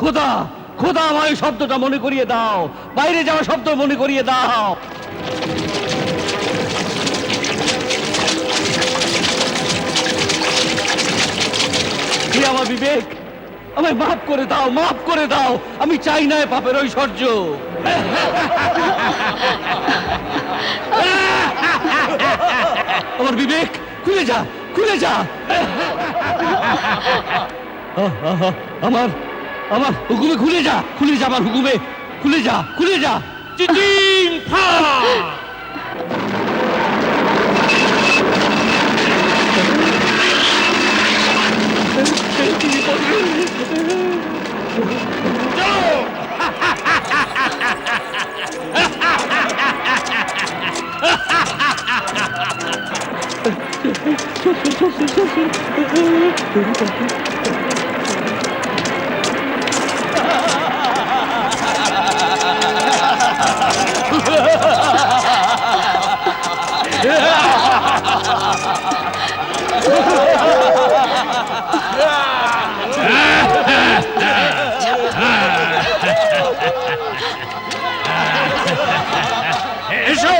খোদা, খোদা আমার ওই শব্দটা মনে করিয়ে দাও, বাইরে যাওয়া শব্দ মনে করিয়ে দাও। হে আমার বিবেক, আমায় মাফ করে দাও, মাফ করে দাও। আমি চাই না এ পাপের ঐশ্বর্য। আমার বিবেক, খুলে যা, খুলে যা। আমার আমার হুকুমে খুলে যা, খুলে যা আমার হুকুমে, খুলে যা, খুলে যা। চিচিং ফা! এসো!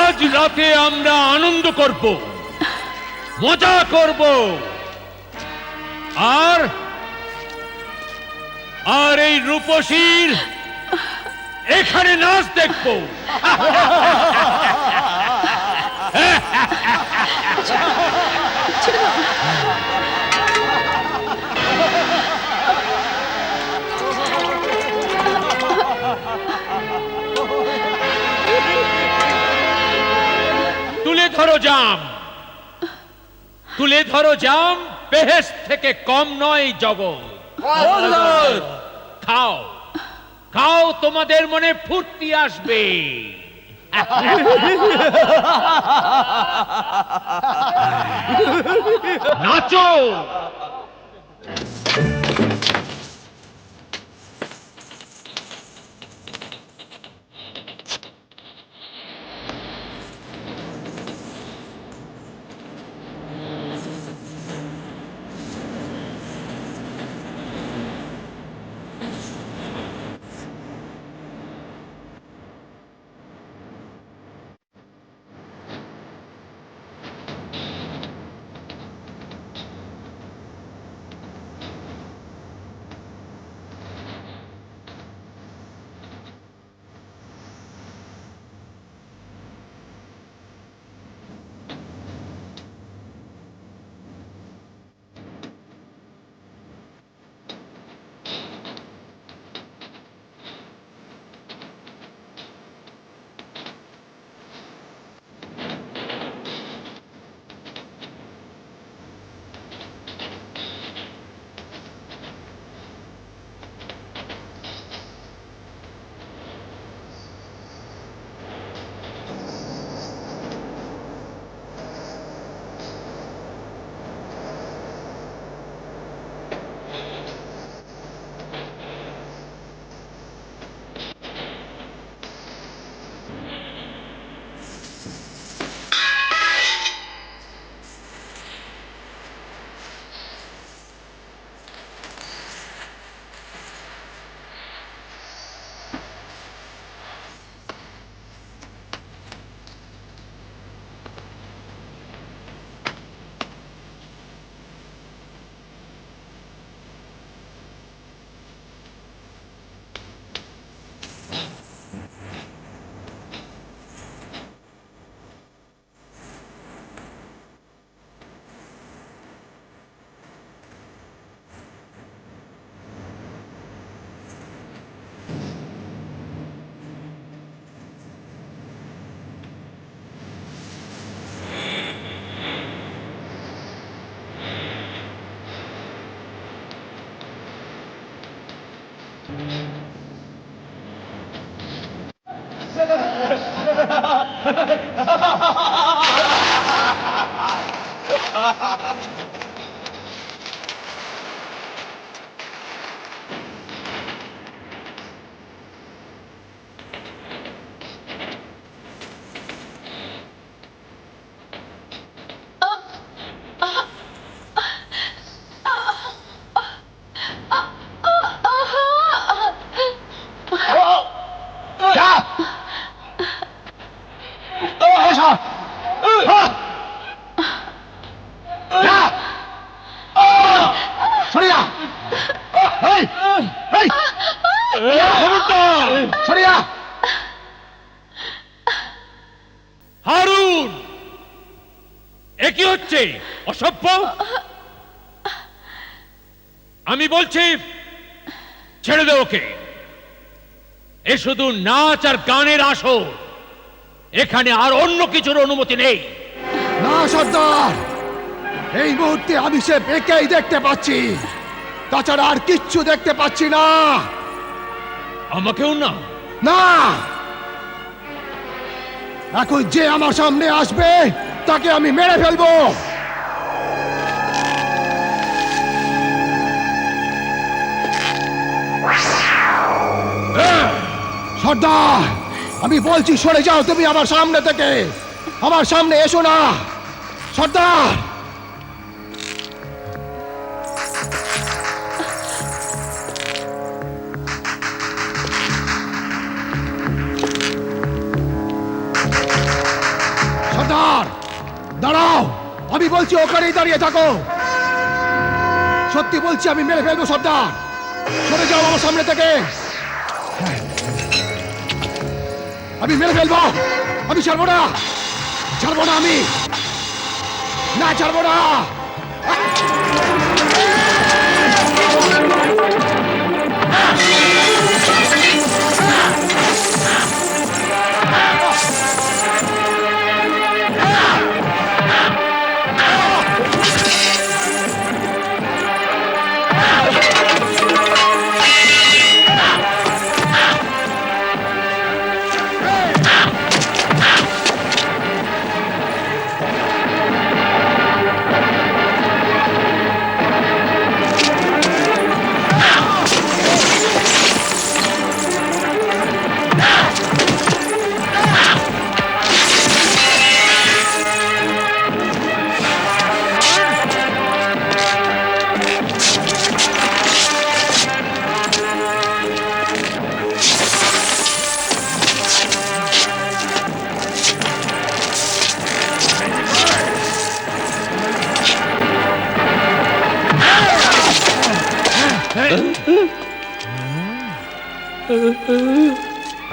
আজ রাতে আমরা আনন্দ করব, মজা করব, আর আর এই রূপসীর এখানে নাচ দেখব। তুলে ধরো জাম, তুলে ধরো জাম, বেহেশত থেকে কম নয় জগৎ। খাও, খাও, তোমাদের মনে ফুর্তি আসবে। নাচো। হারুন, এ কি হচ্ছে? অসভ্য! আমি বলছি ছেড়ে দে ওকে। এ শুধু নাচ আর গানের আসর, এখানে আর অন্য কিছুর অনুমতি নেই। না সর্দার, এই মুহূর্তে আমি সে একেই দেখতে পাচ্ছি, তাছাড়া আর কিচ্ছু দেখতে পাচ্ছি না। আমাকেও না? না, এখন যে আমার সামনে আসবে তাকে আমি মেরে ফেলবো। সর্দার, আমি বলছি সরে যাও তুমি আমার সামনে থেকে, আমার সামনে এসো না সর্দার। সর্দার দাঁড়াও, আমি বলছি ওখানেই দাঁড়িয়ে থাকো। সত্যি বলছি আমি মেরে ফেলবো সর্দার, সরে যাও আমার সামনে থেকে। আমি মেরে ফেলবো, আমি ছাড়বো না, ছাড়বো না, আমি না ছাড়বো না।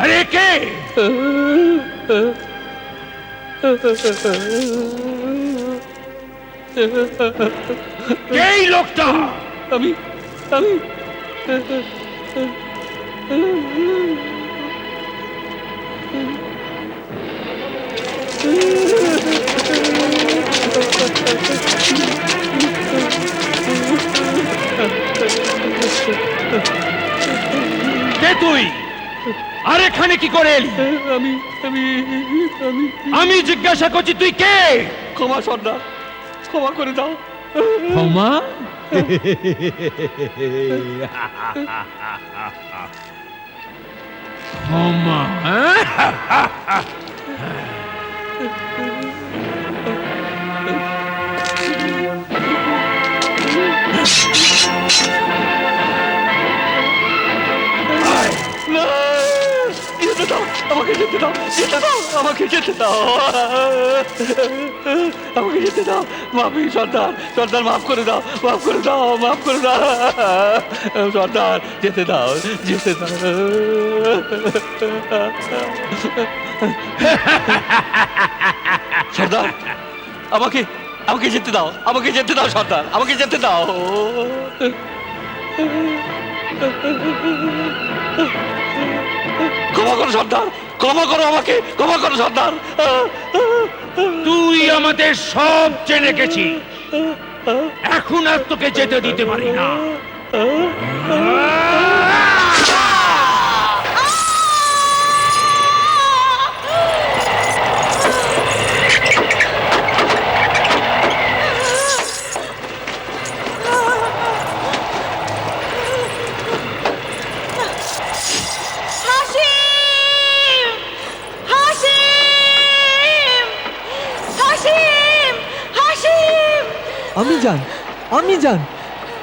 আরে কে? এই লোকটা? আমি আমি কে তুই? আর এখানে কি করে এলি? আমি আমি আমি আমি জিজ্ঞাসা করছি তুই কে? ক্ষমা সর্দার, ক্ষমা করে দাও। ক্ষমা? ক্ষমা? না, যেতে দাও, আমাকে যেতে দাও, যেতে দাও, আমাকে যেতে দাও, আমাকে যেতে দাও। মাফি সর্দার, সর্দার মাফ করে দাও, মাফ করে দাও, মাফ করে দাও সর্দার, যেতে দাও, যেতে দাও। সর্দার, আমাকে আমাকে যেতে দাও, আমাকে যেতে দাও সর্দার, আমাকে যেতে দাও। ক্ষমা করো সর্দার, ক্ষমা করো আমাকে, ক্ষমা করো সর্দার। তুই আমাদের সব জেনে গেছিস, এখন আর তোকে যেতে দিতে পারি না। জান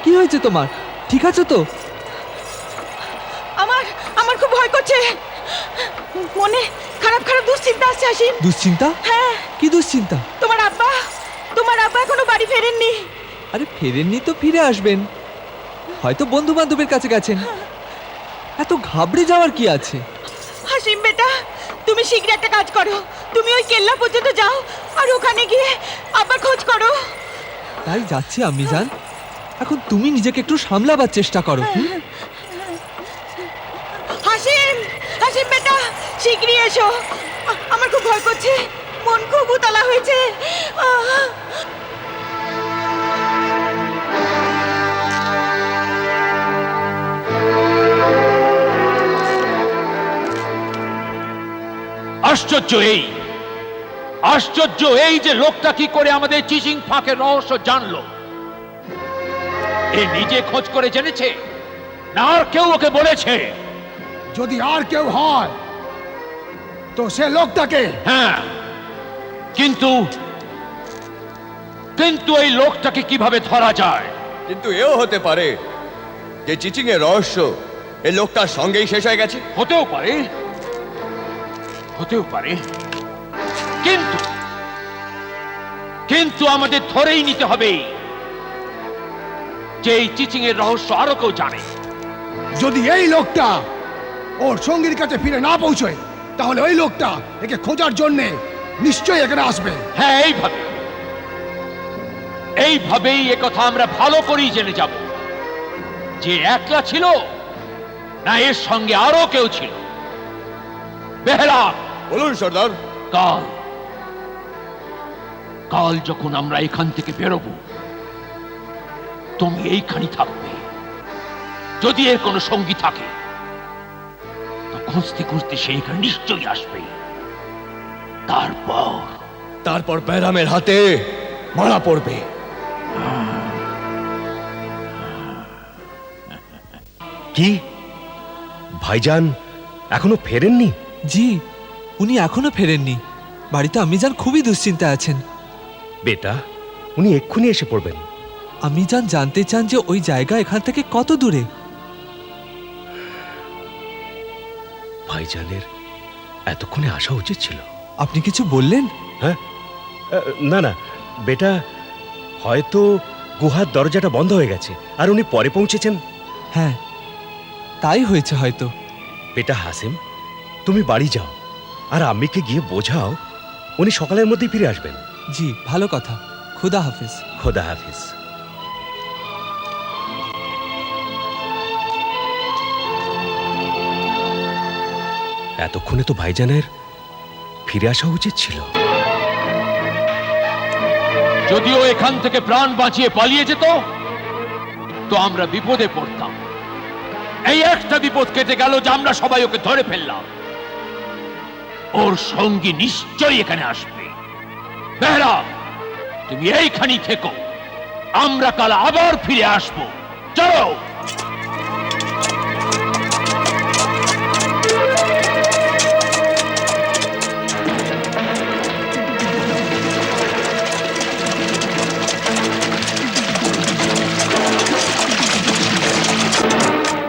কি হয়েছে তোমার? ঠিক আছে তো? আমার আমার খুব ভয় করছে, মনে খারাপ খারাপ দুশ্চিন্তা আসছে হাসিম। দুশ্চিন্তা? হ্যাঁ, কি দুশ্চিন্তা? তোমার আব্বা এখনো বাড়ি ফেরেননি। আরে ফেরেননি তো ফিরে আসবেন, হয়তো বন্ধু বান্ধবের কাছে গেছেন। এত ঘাবড়ে যাওয়ার কি আছে? হাসিম বেটা, তুমি শীঘ্র একটা কাজ করো, তুমি ওই কেল্লা পর্যন্ত যাও আর ওখানে গিয়ে আব্বার খোঁজ করো। তাই যাচ্ছি আম্মি জান। এখন তুমি নিজেকে একটু সামলাবার চেষ্টা করো। হাসিম বেটা, শীঘ্রই এসো, আমার খুব ভয় করছে, মন খুব উতলা হয়েছে। আশ্চর্য এই যে লোকটা কি করে আমাদের চিচিং ফাঁকের রহস্য জানলো? এ নিজে খোঁজ করে জেনেছে না আর কেউ ওকে বলেছে? যদি আর কেউ হয় তো সে লোকটাকে। হ্যাঁ, কিন্তু এই লোকটাকে কিভাবে ধরা যায়? কিন্তু এও হতে পারে যে চিচিং এর রহস্য এই লোকটার সঙ্গেই শেষ হয়ে গেছে। হতেও পারে, কিন্তু আমাদের ধরেই নিতে হবে যে এই চিচিং এর রহস্য আরো কেউ জানে। যদি এই লোকটা ওর সঙ্গীর কাছে ফিরে না পৌঁছয় তাহলে ওই লোকটা একে খোঁজার জন্য নিশ্চয়ই এখানে আসবে। হ্যাঁ, এইভাবেই একথা আমরা ভালো করেই জেনে যাব যে একলা ছিল না এর সঙ্গে আরো কেউ ছিল। বেহরা, বলুন সর্দার। কাল যখন আমরা এখান থেকে বেরোবো তুমি এইখানে থাকবে। যদি এর কোনো সঙ্গী থাকে তো খুঁজতে খুঁজতে সে এখানে নিশ্চয়ই আসবে। তারপর ব্যারামের হাতে মারা পড়বে। কি ভাইজান এখনো ফেরেননি? জি, উনি এখনো ফেরেননি। বাড়িতে আম্মি জান খুবই দুশ্চিন্তায় আছেন। বেটা, উনি এক্ষুনি এসে পড়বেন। আম্মি জান জানতে চান যে ওই জায়গা এখান থেকে কত দূরে। ভাইজানের এতক্ষণে আসা উচিত ছিল। আপনি কিছু বললেন? হ্যাঁ, না না বেটা, হয়তো গুহার দরজাটা বন্ধ হয়ে গেছে আর উনি পরে পৌঁছেছেন। হ্যাঁ, তাই হয়েছে হয়তো। বেটা হাসিম, তুমি বাড়ি যাও আর আম্মিকে গিয়ে বোঝাও উনি সকালের মধ্যেই ফিরে আসবেন। জি, ভালো কথা। খুদা হাফিজ। খোদা হাফিজ। এতক্ষণে তো ভাইজানের ফিরে আসা উচিত ছিল। যদিও এখান থেকে প্রাণ বাঁচিয়ে পালিয়ে যেত তো আমরা বিপদে পড়তাম। এই একটা বিপদ কেটে গেল যে আমরা সবাই ওকে ধরে ফেললাম। ওর সঙ্গী নিশ্চয়ই এখানে আসবে। বেহরা, তুমি এইখানেই থেকো, আমরা কাল আবার ফিরে আসবো। চলো।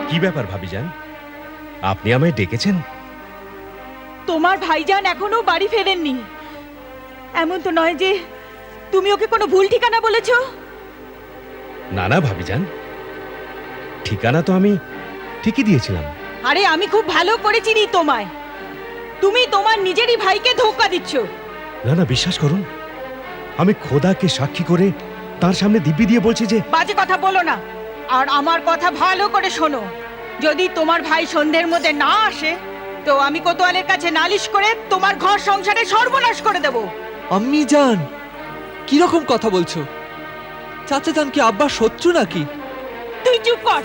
কি ব্যাপার ভাবিজান, আপনি আমায় ডেকেছেন? তোমার ভাইজান এখনো বাড়ি ফেরেননি। এমন তো নয় যে তুমি ওকে কোনো ভুল ঠিকানা বলেছো? না না ভাবিজান, ঠিকানা তো আমি ঠিকই দিয়েছিলাম। আরে আমি খুব ভালো করে চিনি তোমায়, তুমি তোমার নিজেরই ভাইকে ধোঁকা দিচ্ছ। না না, বিশ্বাস করুন, আমি খোদাকে সাক্ষী করে তার সামনে দিব্যি দিয়ে বলছি যে। বাজে কথা বলো না, আর আমার কথা ভালো করে শোনো। যদি তোমার ভাই সন্ধ্যের মধ্যে না আসে তো আমি কোতোয়ালের কাছে নালিশ করে তোমার ঘর সংসারে সর্বনাশ করে দেব। আম্মি জান, কিরকম কথা বলছো? চাচা জান কি আব্বার শত্রু নাকি? তুই চুপ কর।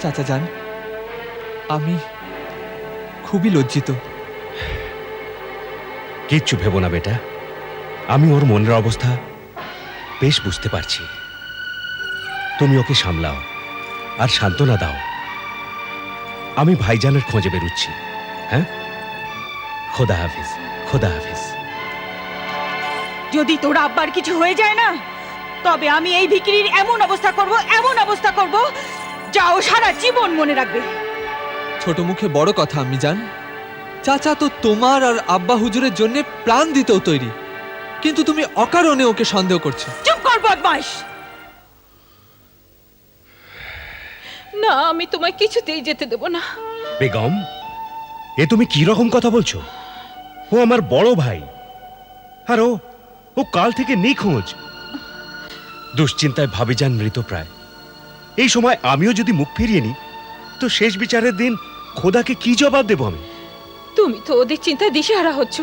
চাচা জান, আমি খুবই লজ্জিত। কিচ্ছু ভেবো না বেটা, আমি ওর মনের অবস্থা বেশ বুঝতে পারছি। তুমি ওকে সামলাও আর সান্ত্বনা দাও। আমি ভাইজানের খোঁজে বেরুচ্ছি। হ্যাঁ, খোদা হাফিজ। খোদা হাফিজ। যদি তোর আব্বার কিছু হয়ে যায় না তবে আমি এই ভিকিরির এমন অবস্থা করব যা ও সারা জীবন মনে রাখবে। ছোট মুখে বড় কথা আমি জান। চাচা তো তোমার আর আব্বা হুজুরের জন্য প্রাণ দিতেও তৈরি, কিন্তু তুমি অকারণে ওকে সন্দেহ করছো। চুপ কর বদমাশ! না, আমি তোমায় কিছুতেই যেতে দেব না। বেগম, এ তুমি কি রকম কথা বলছো? ও আমার বড় ভাই, আর ও কাল থেকে নিখোঁজ। দুশ্চিন্তায় ভাবিজান মৃতপ্রায়। এই সময় আমিও যদি মুখ ফিরিয়ে নিই, তো শেষ বিচারের দিন খোদাকে কি জবাব দেব আমি? তুমি তো ওদের চিন্তায় দিশেহারা হচ্ছ,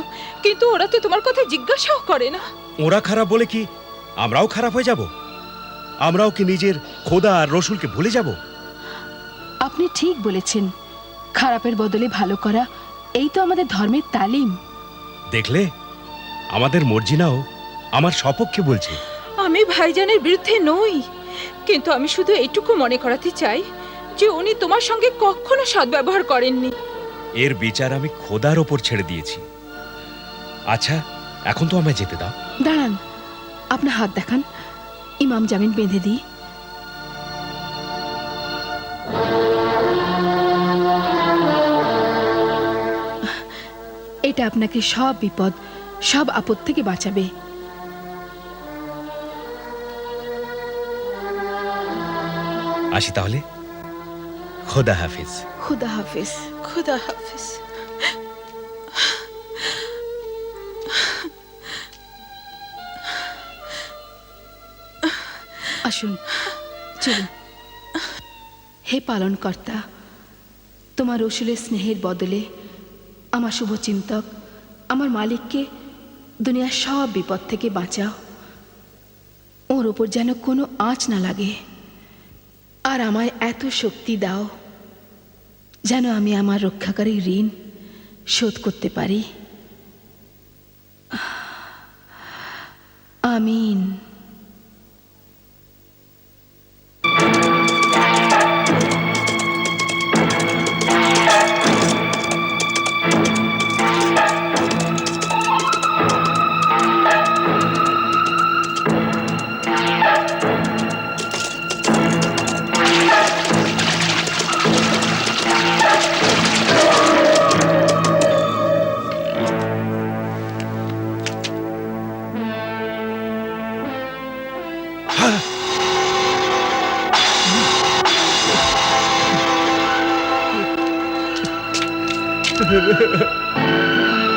কিন্তু ওরা তো তোমার কথা জিজ্ঞাসাও করে না। ওরা খারাপ বলে কি আমরাও খারাপ হয়ে যাব? আমরাও কি নিজের খোদা আর রসুলকে ভুলে যাব? আপনি ঠিক বলেছেন, খারাপের বদলে ভালো করা এই তো আমাদের ধর্মের তালিম। দেখলে, আমাদের মর্জিনাও আমার সপক্ষে বলছে। আমি ভাইজানের বিরুদ্ধে নই, কিন্তু আমি শুধু এইটুকু মনে করাতে চাই যে উনি তোমার সঙ্গে কখনো সদ্ব্যবহার করেননি। এর বিচার আমি খোদার ওপর ছেড়ে দিয়েছি। আচ্ছা, এখন তো আমায় যেতে দাও। দাঁড়ান, আপনার হাত দেখান, ইমাম জামিন বেঁধে দিই। এটা আপনাকে সব বিপদ, সব আপদ থেকে বাঁচাবে। আসি তাহলে। খোদা হাফিজ। খুদা হাফিজ। খুদা হাফিজ। আসুন, চলুন। হে পালনকর্তা, তোমার রসুলের স্নেহের বদলে আমার শুভচিন্তক, আমার মালিককে দুনিয়ার সব বিপদ থেকে বাঁচাও। ওর ওপর যেন কোনো আঁচ না লাগে। আর আমায় এত শক্তি দাও যেন আমি আমার রক্ষাকারী ঋণ শোধ করতে পারি। আমিন।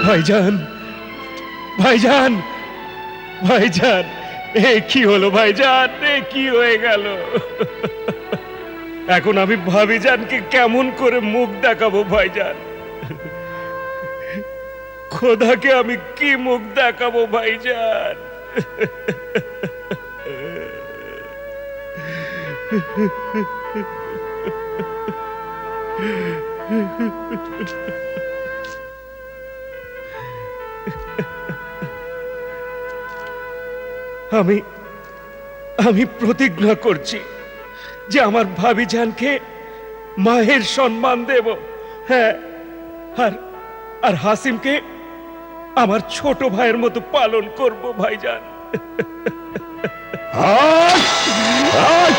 ভাইজান, ভাইজান, ভাইজান, এ কি হলো ভাইজান? এ কি হয়ে গেল? এখন আমি ভাবিজানকে কেমন করে মুখ দেখাবো ভাইজান? খোদাকে আমি কি মুখ দেখাবো ভাইজান? আমি প্রতিজ্ঞা করছি যে আমার ভাবিজানকে মায়ের সম্মান দেব। হ্যাঁ, আর হাসিমকে আমার ছোট ভাইয়ের মতো পালন করব ভাইজান।